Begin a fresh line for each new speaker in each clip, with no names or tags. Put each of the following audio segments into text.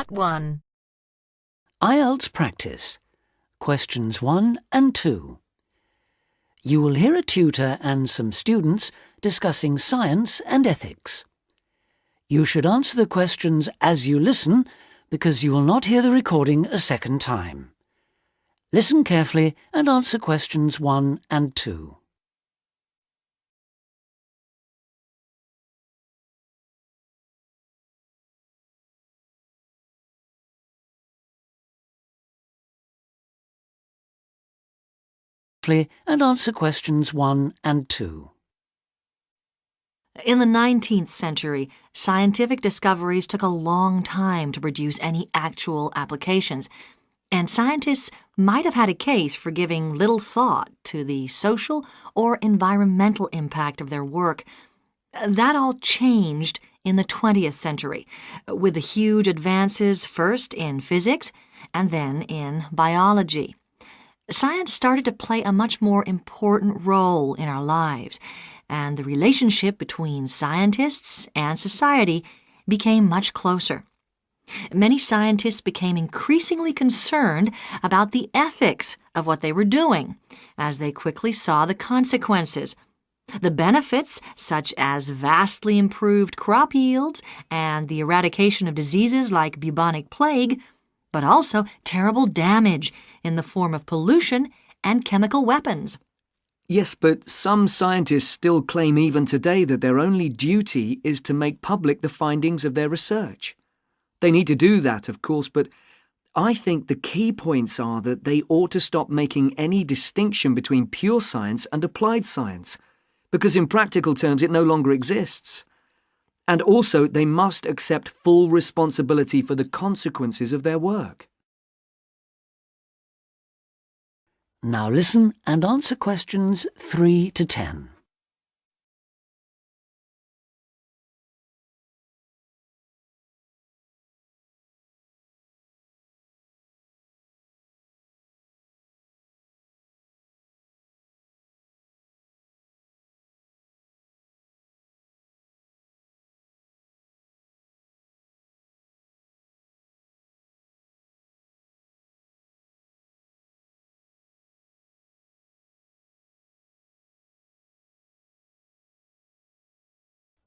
Part 1.
IELTS practice. Questions 1 and 2. You will hear a tutor and some students discussing science and ethics. You should answer the questions as you listen because you will not hear the recording a second time. Listen carefully and answer questions 1 and 2. And answer questions 1 and 2.
In the 19th century, scientific discoveries took a long time to produce any actual applications, and scientists might have had a case for giving little thought to the social or environmental impact of their work. That all changed in the 20th century, with the huge advances first in physics and then in biology. Science started to play a much more important role in our lives, and the relationship between scientists and society became much closer. Many scientists became increasingly concerned about the ethics of what they were doing, as they quickly saw the consequences. The benefits, such as vastly improved crop yields and the eradication of diseases like bubonic plague, but also terrible damage in the form of pollution and chemical weapons.
Yes, but some scientists still claim even today that their only duty is to make public the findings of their research. They need to do that, of course, but I think the key points are that they ought to stop making any distinction between pure science and applied science, because in practical terms it no longer exists. And also, they must accept full responsibility for the consequences of their work.
Now listen and answer questions 3 to 10.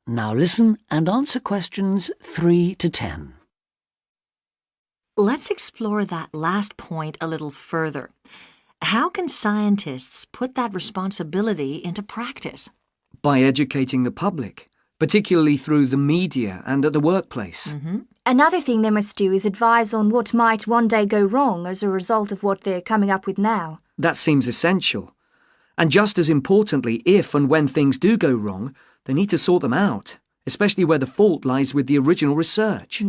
Now listen and answer questions 3 to 10.
Let's explore that last point a little further. How can scientists put that responsibility into practice?
By educating the public, particularly through the media and at the workplace.
Another thing they must do is advise on what might one day go wrong as a result of what they're coming up with now.
That seems essential. And just as importantly, if and when things do go wrong, they need to sort them out, especially where the fault lies with the original research.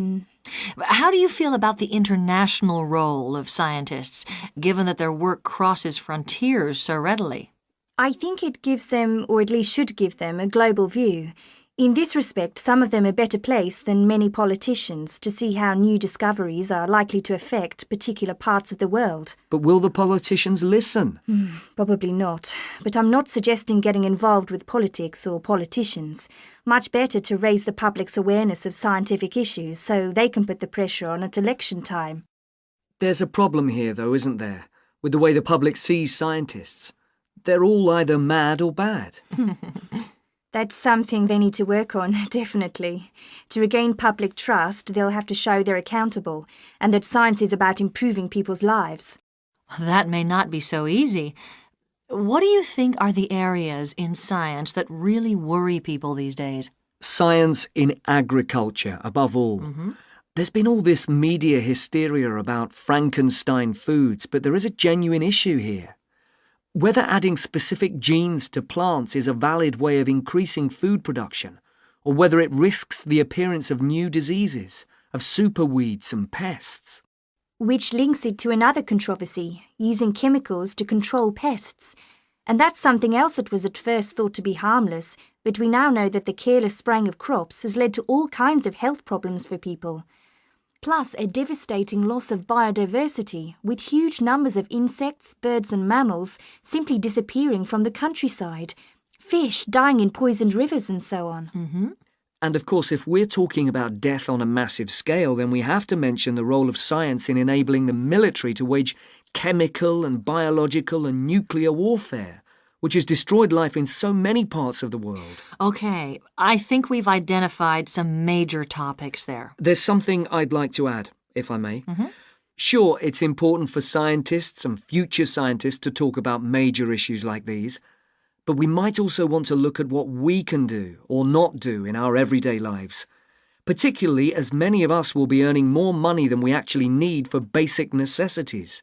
How do you feel about the international role of scientists, given that their work crosses frontiers so readily?
I think it gives them, or at least should give them, a global view. In this respect, some of them are better placed than many politicians to see how new discoveries are likely to affect particular parts of the world.
But will the politicians listen?
Probably not. But I'm not suggesting getting involved with politics or politicians. Much better to raise the public's awareness of scientific issues so they can put the pressure on at election time.
There's a problem here, though, isn't there, with the way the public sees scientists. They're all either mad or bad.
That's something they need to work on, definitely. To regain public trust, they'll have to show they're accountable, and that science is about improving people's lives.
That may not be so easy. What do you think are the areas in science that really worry people these days?
Science in agriculture, above all. There's been all this media hysteria about Frankenstein foods, but there is a genuine issue here. Whether adding specific genes to plants is a valid way of increasing food production, or whether it risks the appearance of new diseases, of superweeds and pests.
Which links it to another controversy, using chemicals to control pests. And that's something else that was at first thought to be harmless, but we now know that the careless spraying of crops has led to all kinds of health problems for people. Plus a devastating loss of biodiversity, with huge numbers of insects, birds and mammals simply disappearing from the countryside, fish dying in poisoned rivers and so on.
And of course, if we're talking about death on a massive scale, then we have to mention the role of science in enabling the military to wage chemical and biological and nuclear warfare, which has destroyed life in so many parts of the world.
Okay, I think we've identified some major topics there.
There's something I'd like to add, if I may. Sure, it's important for scientists and future scientists to talk about major issues like these, but we might also want to look at what we can do or not do in our everyday lives, particularly as many of us will be earning more money than we actually need for basic necessities.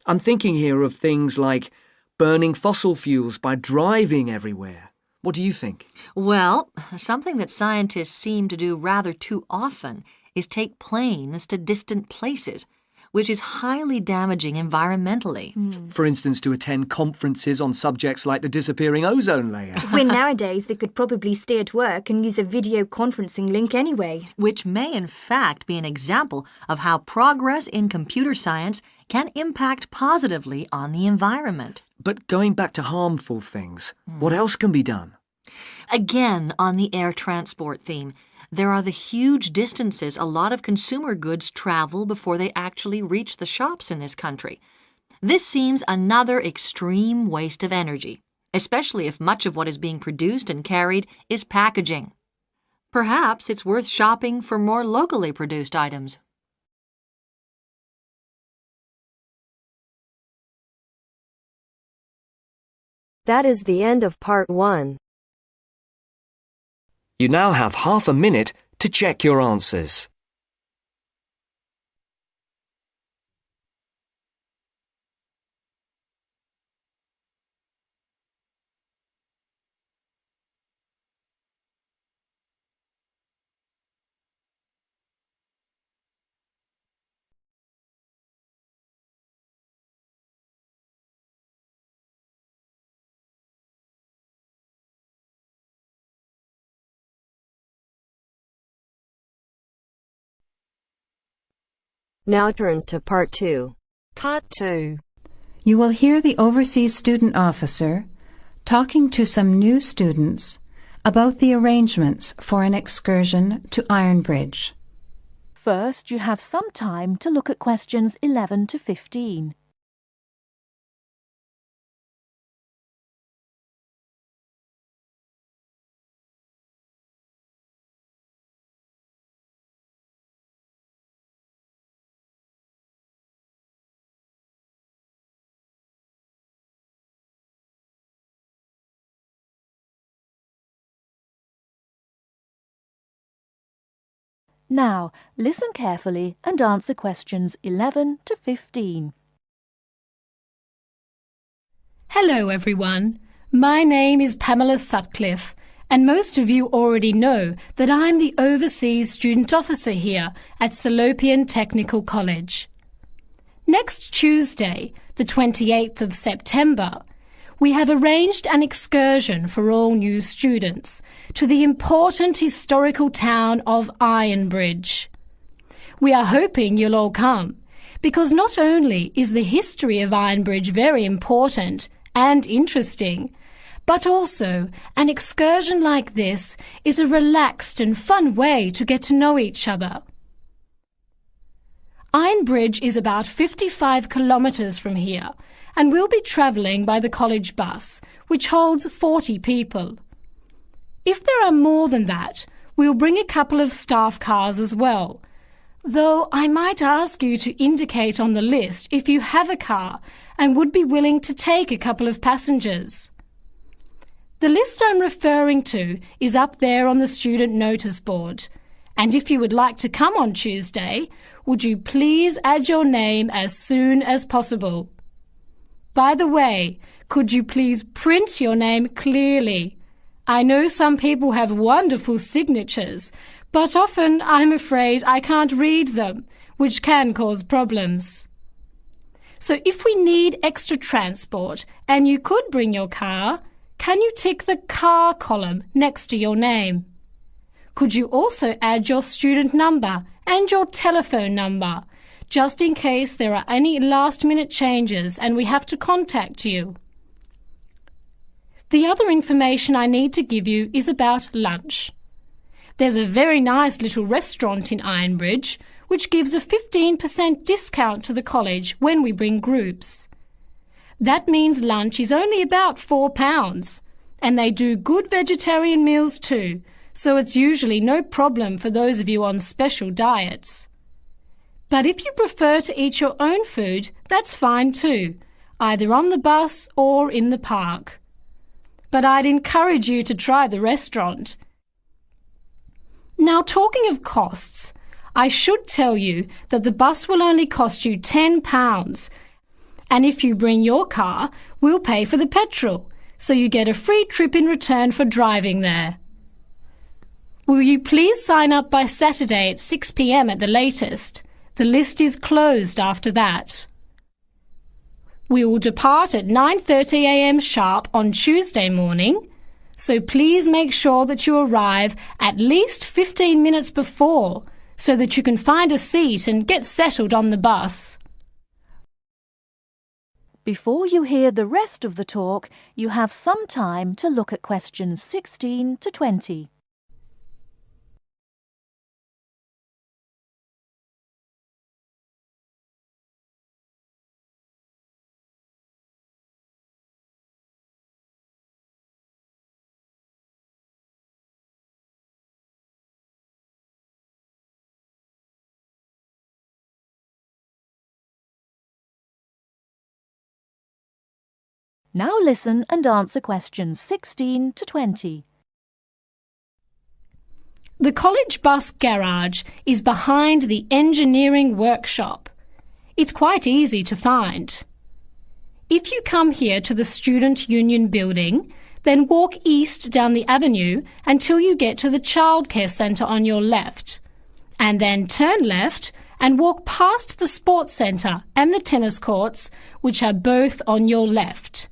I'm thinking here of things like burning fossil fuels by driving everywhere. What do you think?
Well, something that scientists seem to do rather too often is take planes to distant places, which is highly damaging environmentally.
For instance, to attend conferences on subjects like the disappearing ozone layer.
When nowadays they could probably stay at work and use a video conferencing link anyway.
Which may in fact be an example of how progress in computer science can impact positively on the environment.
But going back to harmful things, what else can be done?
Again, on the air transport theme, there are the huge distances a lot of consumer goods travel before they actually reach the shops in this country. This seems another extreme waste of energy, especially if much of what is being produced and carried is packaging. Perhaps it's worth shopping for more locally produced items.
That is the end of part 1.
You now have half a minute to check your answers.
Now turns to part 2.
Part 2. You will hear the overseas student officer talking to some new students about the arrangements for an excursion to Ironbridge.
First, you have some time to look at questions 11 to 15. Now, listen carefully and answer questions 11 to 15.
Hello everyone, my name is Pamela Sutcliffe and most of you already know that I'm the Overseas Student Officer here at Salopian Technical College. Next Tuesday, the 28th of September, we have arranged an excursion for all new students to the important historical town of Ironbridge. We are hoping you'll all come, because not only is the history of Ironbridge very important and interesting, but also an excursion like this is a relaxed and fun way to get to know each other. Ironbridge is about 55 kilometres from here, and we'll be travelling by the college bus, which holds 40 people. If there are more than that, we'll bring a couple of staff cars as well, though I might ask you to indicate on the list if you have a car and would be willing to take a couple of passengers. The list I'm referring to is up there on the student notice board, and if you would like to come on Tuesday, would you please add your name as soon as possible? By the way, could you please print your name clearly? I know some people have wonderful signatures, but often I'm afraid I can't read them, which can cause problems. So if we need extra transport and you could bring your car, can you tick the car column next to your name? Could you also add your student number and your telephone number, just in case there are any last-minute changes and we have to contact you? The other information I need to give you is about lunch. There's a very nice little restaurant in Ironbridge which gives a 15% discount to the college when we bring groups. That means lunch is only about £4, and they do good vegetarian meals too, so it's usually no problem for those of you on special diets. But if you prefer to eat your own food, that's fine too, either on the bus or in the park. But I'd encourage you to try the restaurant. Now, talking of costs, I should tell you that the bus will only cost you £10, and if you bring your car, we'll pay for the petrol, so you get a free trip in return for driving there. Will you please sign up by Saturday at 6 p.m. at the latest? The list is closed after that. We will depart at 9:30 a.m. sharp on Tuesday morning, so please make sure that you arrive at least 15 minutes before so that you can find a seat and get settled on the bus.
Before you hear the rest of the talk, you have some time to look at questions 16 to 20. Now listen and answer questions 16 to 20.
The college bus garage is behind the engineering workshop. It's quite easy to find. If you come here to the Student Union building, then walk east down the avenue until you get to the childcare centre on your left, and then turn left and walk past the sports centre and the tennis courts, which are both on your left.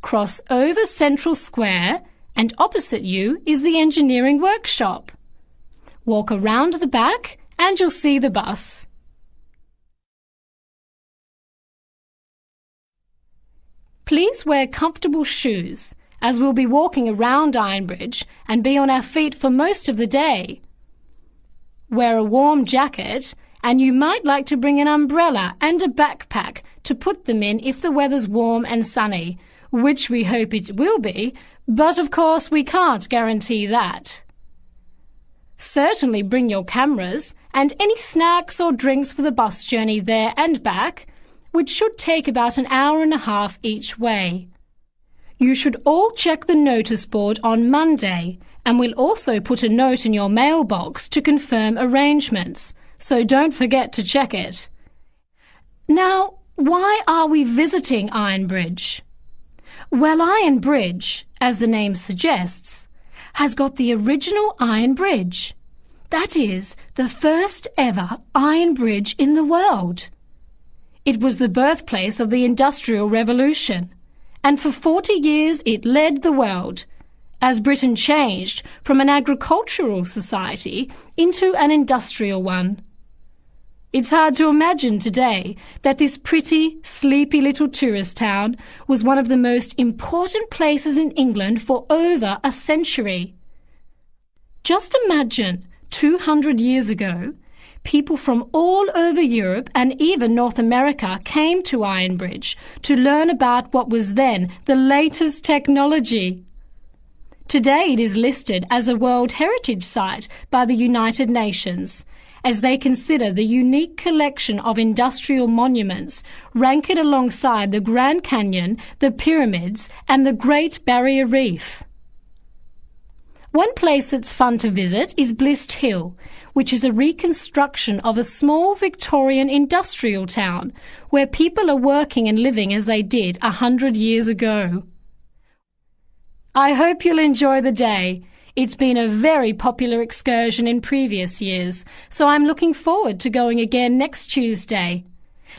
Cross over Central Square, and opposite you is the engineering workshop. Walk around the back and you'll see the bus. Please wear comfortable shoes, as we'll be walking around Ironbridge and be on our feet for most of the day. Wear a warm jacket, and you might like to bring an umbrella and a backpack to put them in if the weather's warm and sunny, which we hope it will be, but of course we can't guarantee that. Certainly bring your cameras and any snacks or drinks for the bus journey there and back, which should take about an hour and a half each way. You should all check the notice board on Monday, and we'll also put a note in your mailbox to confirm arrangements, so don't forget to check it. Now, why are we visiting Ironbridge? Well, Ironbridge, as the name suggests, has got the original iron bridge. That is, the first ever iron bridge in the world. It was the birthplace of the Industrial Revolution, and for 40 years it led the world, as Britain changed from an agricultural society into an industrial one. It's hard to imagine today that this pretty, sleepy little tourist town was one of the most important places in England for over a century. Just imagine, 200 years ago, people from all over Europe and even North America came to Ironbridge to learn about what was then the latest technology. Today it is listed as a World Heritage Site by the United Nations, as they consider the unique collection of industrial monuments, rank it alongside the Grand Canyon, the pyramids, and the Great Barrier Reef. One place that's fun to visit is Blist Hill, which is a reconstruction of a small Victorian industrial town where people are working and living as they did 100 years ago. I hope you'll enjoy the day. It's been a very popular excursion in previous years, so I'm looking forward to going again next Tuesday.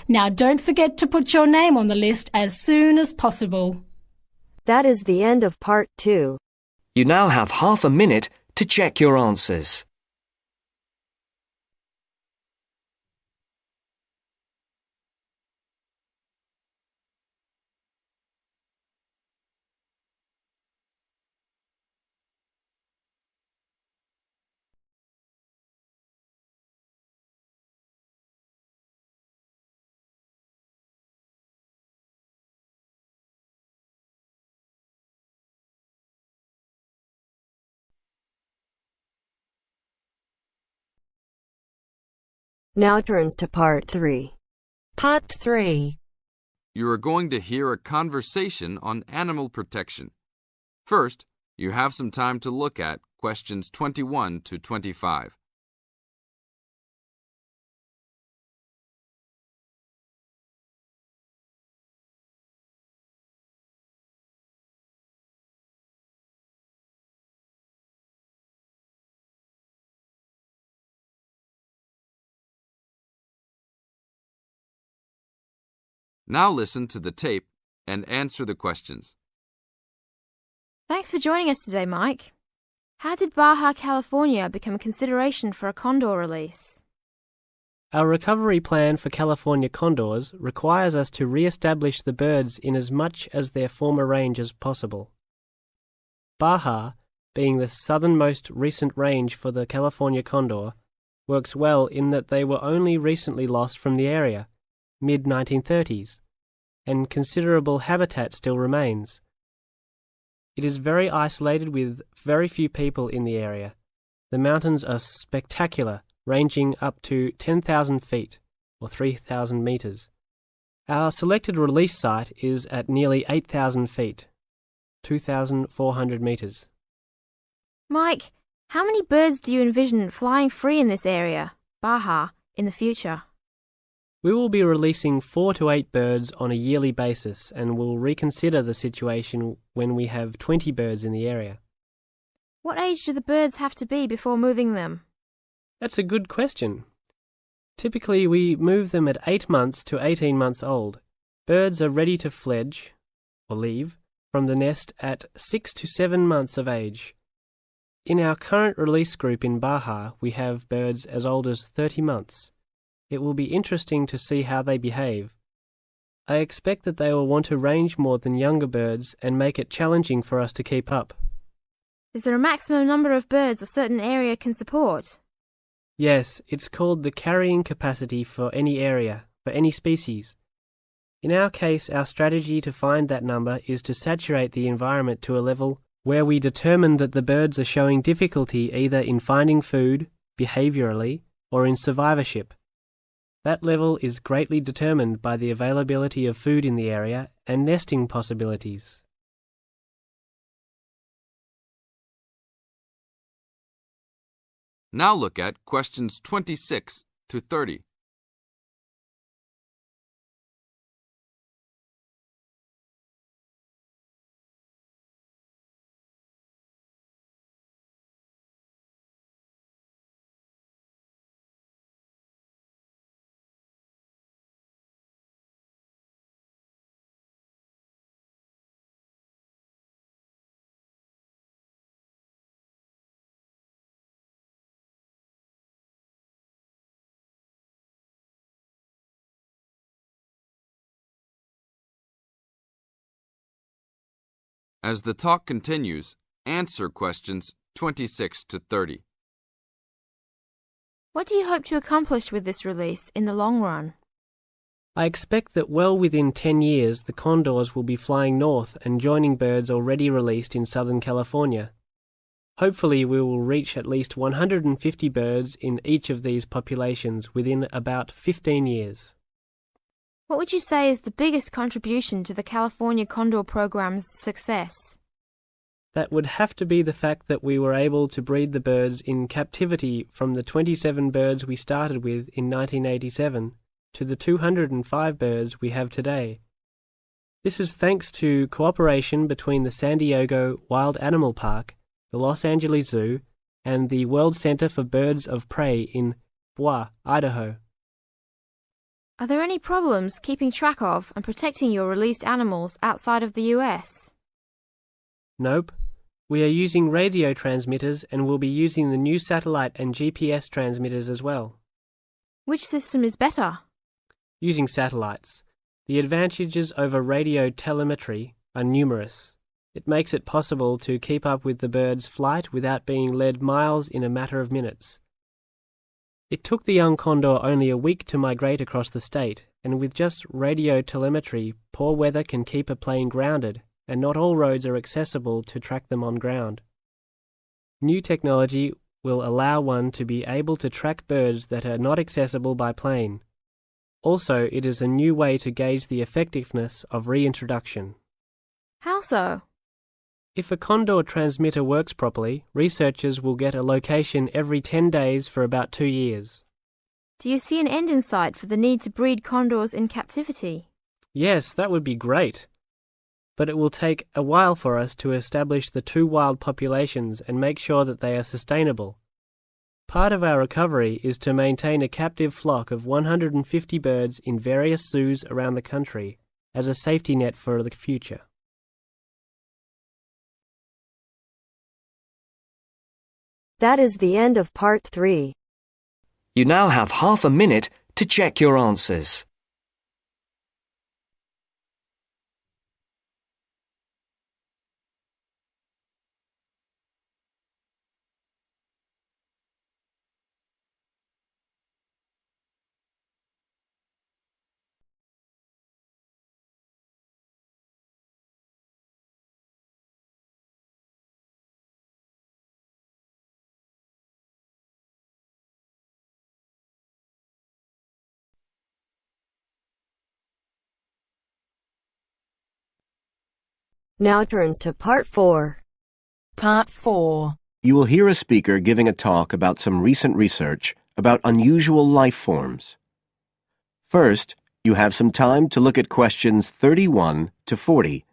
Now don't forget to put your name on the list as soon as possible.
That is the end of part 2.
You now have half a minute to check your answers.
Now turns to Part 3.
Part 3.
You are going to hear a conversation on animal protection. First, you have some time to look at questions 21 to 25. Now listen to the tape and answer the questions.
Thanks for joining us today, Mike. How did Baja California become a consideration for a condor release?
Our recovery plan for California condors requires us to re-establish the birds in as much as their former range as possible. Baja, being the southernmost recent range for the California condor, works well in that they were only recently lost from the area, mid-1930s, and considerable habitat still remains. It is very isolated with very few people in the area. The mountains are spectacular, ranging up to 10,000 feet, or 3,000 meters. Our selected release site is at nearly 8,000 feet, 2,400 meters.
Mike, how many birds do you envision flying free in this area, Baja, in the future?
We will be releasing 4 to 8 birds on a yearly basis and will reconsider the situation when we have 20 birds in the area.
What age do the birds have to be before moving them?
That's a good question. Typically, we move them at 8 months to 18 months old. Birds are ready to fledge, or leave, from the nest at 6 to 7 months of age. In our current release group in Baja, we have birds as old as 30 months. It will be interesting to see how they behave. I expect that they will want to range more than younger birds and make it challenging for us to keep up.
Is there a maximum number of birds a certain area can support?
Yes, it's called the carrying capacity for any area, for any species. In our case, our strategy to find that number is to saturate the environment to a level where we determine that the birds are showing difficulty either in finding food, behaviorally, or in survivorship. That level is greatly determined by the availability of food in the area and nesting possibilities.
Now look at questions 26 to 30. As the talk continues, answer questions 26 to 30.
What do you hope to accomplish with this release in the long run?
I expect that well within 10 years the condors will be flying north and joining birds already released in Southern California. Hopefully we will reach at least 150 birds in each of these populations within about 15 years.
What would you say is the biggest contribution to the California Condor program's success?
That would have to be the fact that we were able to breed the birds in captivity from the 27 birds we started with in 1987 to the 205 birds we have today. This is thanks to cooperation between the San Diego Wild Animal Park, the Los Angeles Zoo, and the World Center for Birds of Prey in Boise, Idaho.
Are there any problems keeping track of and protecting your released animals outside of the US?
Nope. We are using radio transmitters and will be using the new satellite and GPS transmitters as well.
Which system is better?
Using satellites. The advantages over radio telemetry are numerous. It makes it possible to keep up with the bird's flight without being led miles in a matter of minutes. It took the young condor only a week to migrate across the state, and with just radio telemetry, poor weather can keep a plane grounded, and not all roads are accessible to track them on ground. New technology will allow one to be able to track birds that are not accessible by plane. Also, it is a new way to gauge the effectiveness of reintroduction.
How so?
If a condor transmitter works properly, researchers will get a location every 10 days for about 2 years.
Do you see an end in sight for the need to breed condors in captivity?
Yes, that would be great. But it will take a while for us to establish the two wild populations and make sure that they are sustainable. Part of our recovery is to maintain a captive flock of 150 birds in various zoos around the country as a safety net for the future.
That is the end of part 3.
You now have half a minute to check your answers.
Now turns to part 4.
Part 4.
You will hear a speaker giving a talk about some recent research about unusual life forms. First, you have some time to look at questions 31 to 40.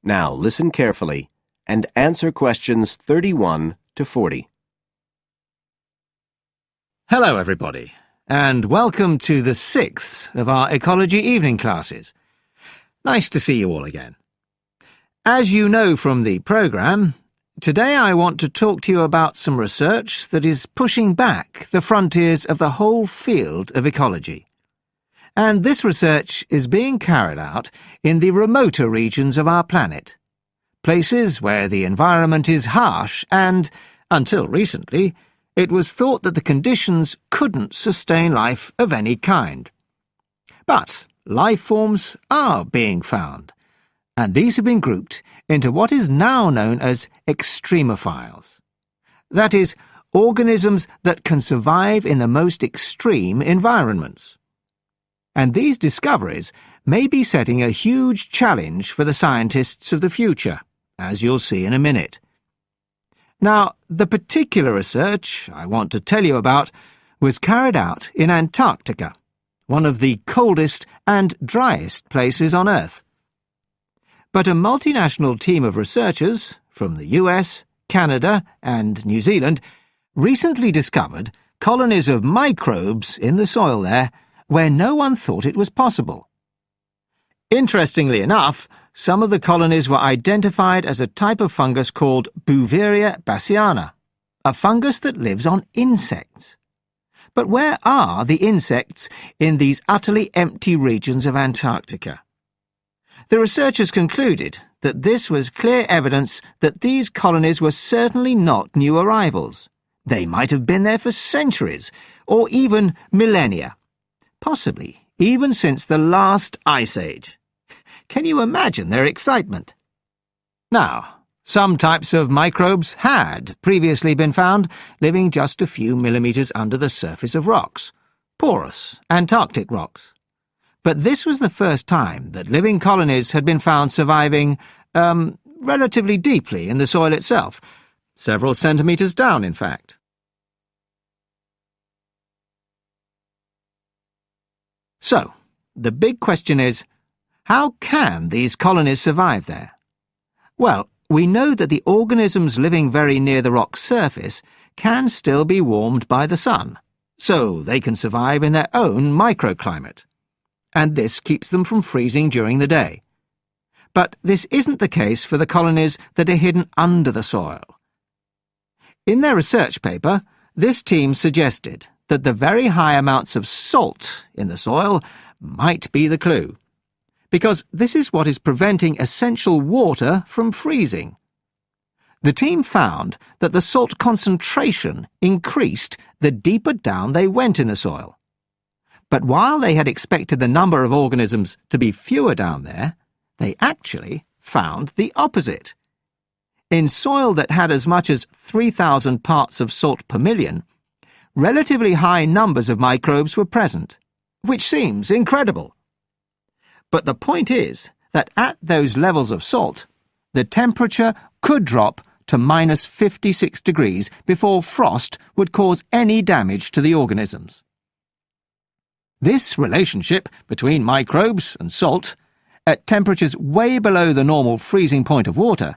Now listen carefully and answer questions 31 to 40.
Hello everybody, and welcome to the 6th of our ecology evening classes. Nice to see you all again. As you know from the programme, today I want to talk to you about some research that is pushing back the frontiers of the whole field of ecology. And this research is being carried out in the remoter regions of our planet, places where the environment is harsh and, until recently, it was thought that the conditions couldn't sustain life of any kind. But life forms are being found, and these have been grouped into what is now known as extremophiles. That is, organisms that can survive in the most extreme environments. And these discoveries may be setting a huge challenge for the scientists of the future, as you'll see in a minute. Now, the particular research I want to tell you about was carried out in Antarctica, one of the coldest and driest places on Earth. But a multinational team of researchers from the US, Canada, and New Zealand recently discovered colonies of microbes in the soil there where no one thought it was possible. Interestingly enough, some of the colonies were identified as a type of fungus called Bouveria bassiana, a fungus that lives on insects. But where are the insects in these utterly empty regions of Antarctica? The researchers concluded that this was clear evidence that these colonies were certainly not new arrivals. They might have been there for centuries, or even millennia. Possibly even since the last ice age. Can you imagine their excitement? Now, some types of microbes had previously been found living just a few millimeters under the surface of rocks, porous Antarctic rocks. But this was the first time that living colonies had been found surviving, relatively deeply in the soil itself, several centimeters down, in fact. So, the big question is, how can these colonies survive there? Well, we know that the organisms living very near the rock's surface can still be warmed by the sun, so they can survive in their own microclimate, and this keeps them from freezing during the day. But this isn't the case for the colonies that are hidden under the soil. In their research paper, this team suggested that the very high amounts of salt in the soil might be the clue, because this is what is preventing essential water from freezing. The team found that the salt concentration increased the deeper down they went in the soil. But while they had expected the number of organisms to be fewer down there, they actually found the opposite. In soil that had as much as 3,000 parts of salt per million, relatively high numbers of microbes were present, which seems incredible. But the point is that at those levels of salt, the temperature could drop to minus 56 degrees before frost would cause any damage to the organisms. This relationship between microbes and salt, at temperatures way below the normal freezing point of water,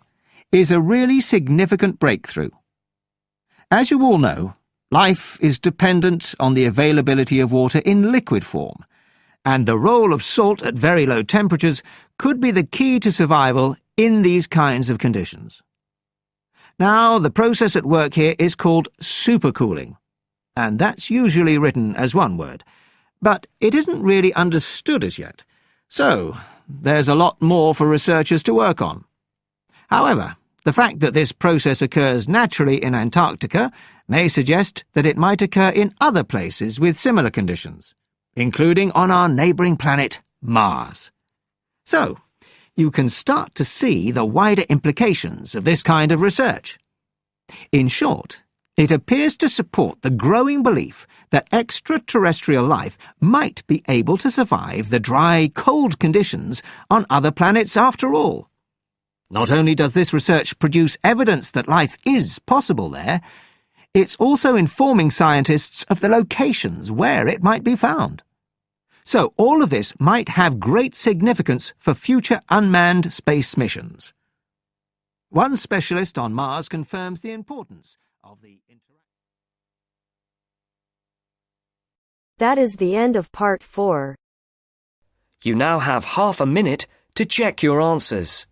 is a really significant breakthrough. As you all know, life is dependent on the availability of water in liquid form, and the role of salt at very low temperatures could be the key to survival in these kinds of conditions. Now, the process at work here is called supercooling, and that's usually written as one word, but it isn't really understood as yet, so there's a lot more for researchers to work on. However, the fact that this process occurs naturally in Antarctica may suggest that it might occur in other places with similar conditions, including on our neighbouring planet, Mars. So, you can start to see the wider implications of this kind of research. In short, it appears to support the growing belief that extraterrestrial life might be able to survive the dry, cold conditions on other planets after all. Not only does this research produce evidence that life is possible there, it's also informing scientists of the locations where it might be found. So all of this might have great significance for future unmanned space missions. One specialist on Mars confirms the importance of the interaction.
That is the end of part 4.
You now have half a minute to check your answers.